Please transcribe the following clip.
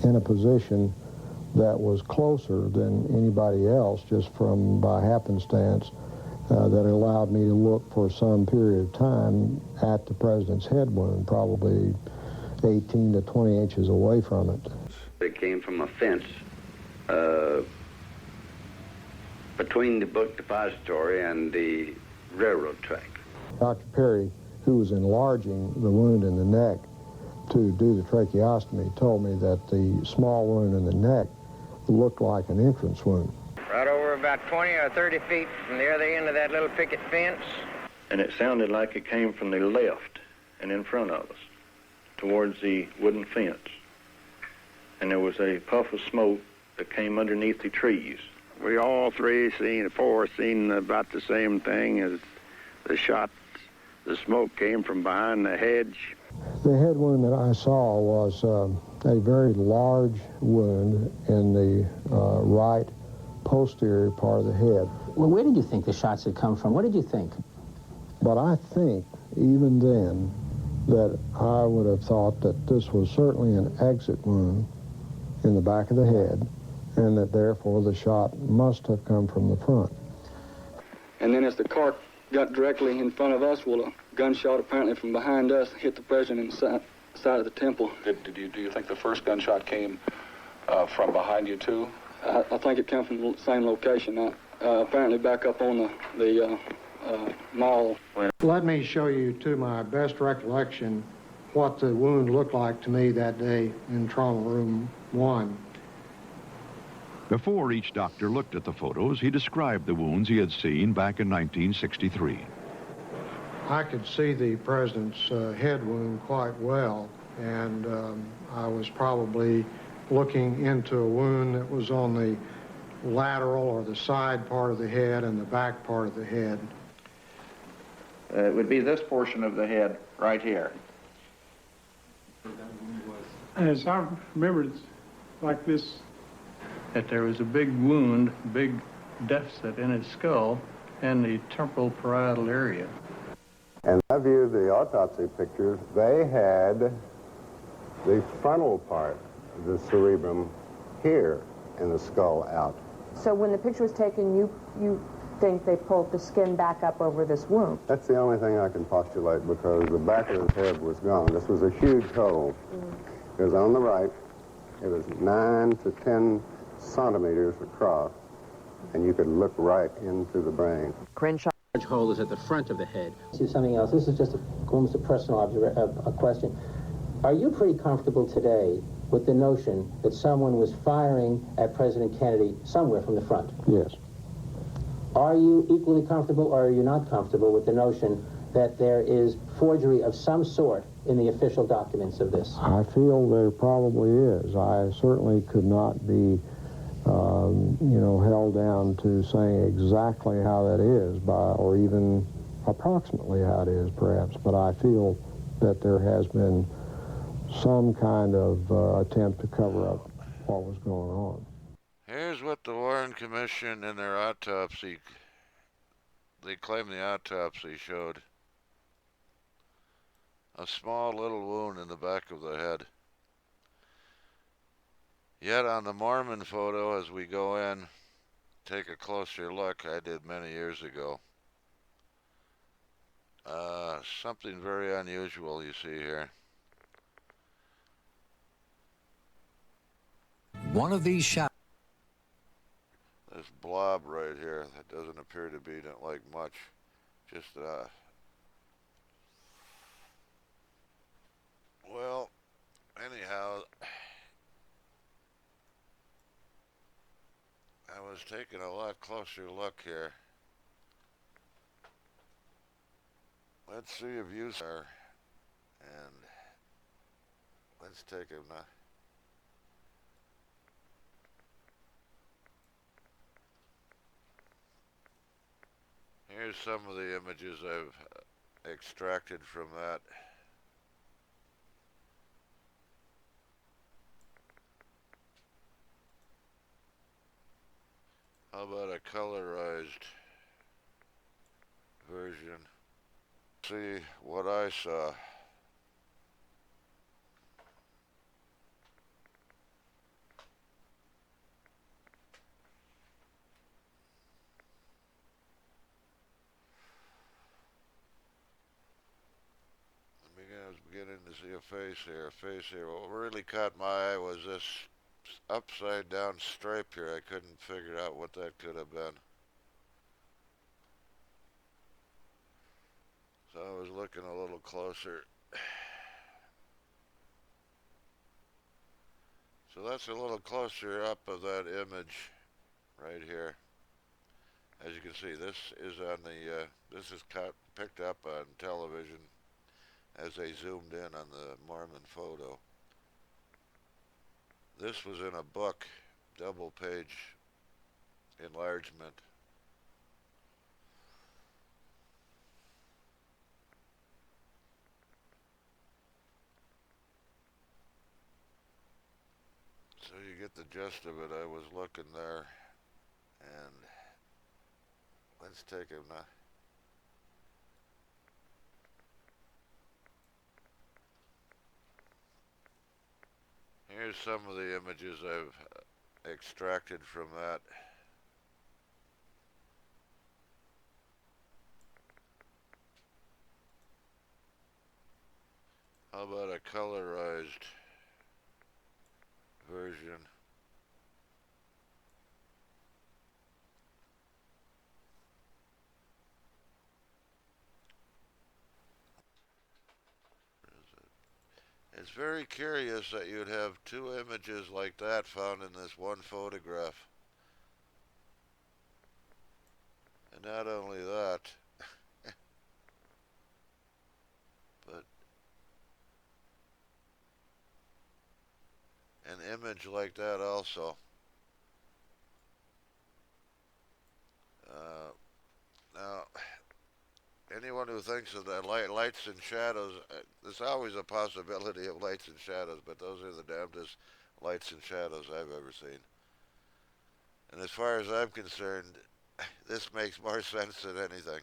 in a position that was closer than anybody else, just from by happenstance, that allowed me to look for some period of time at the president's head wound, probably 18 to 20 inches away from it. It came from a fence between the book depository and the railroad track. Dr. Perry, who was enlarging the wound in the neck to do the tracheostomy, told me that the small wound in the neck looked like an entrance wound. Right over about 20 or 30 feet from the other end of that little picket fence. And it sounded like it came from the left and in front of us, towards the wooden fence. And there was a puff of smoke that came underneath the trees. We all four seen about the same thing as the shot. The smoke came from behind the hedge. The head wound that I saw was a very large wound in the right posterior part of the head. Well, where did you think the shots had come from? What did you think? But I think, even then, that I would have thought that this was certainly an exit wound in the back of the head, and that therefore the shot must have come from the front. And then as the car got directly in front of us, well, a gunshot apparently from behind us hit the president in the side of the temple. Do you think the first gunshot came from behind you too? I think it came from the same location, apparently back up on the mall. Let me show you, to my best recollection, what the wound looked like to me that day in Trauma Room 1. Before each doctor looked at the photos, he described the wounds he had seen back in 1963. I could see the president's head wound quite well, and I was probably looking into a wound that was on the lateral or the side part of the head and the back part of the head. It would be this portion of the head right here. As I remember, it's like this, that there was a big wound, big deficit in his skull and the temporal parietal area. And I viewed the autopsy pictures. They had the frontal part of the cerebrum here in the skull out. So when the picture was taken, you think they pulled the skin back up over this wound? That's the only thing I can postulate, because the back of his head was gone. This was a huge hole. It was on the right. It was 9 to 10 centimeters across, and you could look right into the brain. Crenshaw. Large hole is at the front of the head. See something else. This is just almost a personal a question. Are you pretty comfortable today with the notion that someone was firing at President Kennedy somewhere from the front? Yes. Are you equally comfortable, or are you not comfortable with the notion that there is forgery of some sort in the official documents of this? I feel there probably is. I certainly could not be held down to saying exactly how that is, or even approximately how it is, perhaps. But I feel that there has been some kind of attempt to cover up what was going on. Here's what the Warren Commission in their autopsy, they claim the autopsy showed. A small little wound in the back of the head. Yet on the Mormon photo, as we go in, take a closer look, I did many years ago. Something very unusual you see here. One of these shots. This blob right here that doesn't appear to be like much. Just well, anyhow, I was taking a lot closer look here. Let's see if you are, and let's take him now. Here's some of the images I've extracted from that. How about a colorized version? See what I saw. beginning to see a face here, What really caught my eye was this upside down stripe here. I couldn't figure out what that could have been. So I was looking a little closer. So that's a little closer up of that image right here. As you can see, this is on the, this is picked up on television as they zoomed in on the Mormon photo. This was in a book, double page enlargement. So you get the gist of it. I was looking there, and let's take him now. Here's some of the images I've extracted from that. How about a colorized version? It's very curious that you'd have two images like that found in this one photograph. And not only that, but an image like that also. Now, anyone who thinks of the lights and shadows, there's always a possibility of lights and shadows, but those are the damnedest lights and shadows I've ever seen. And as far as I'm concerned, this makes more sense than anything.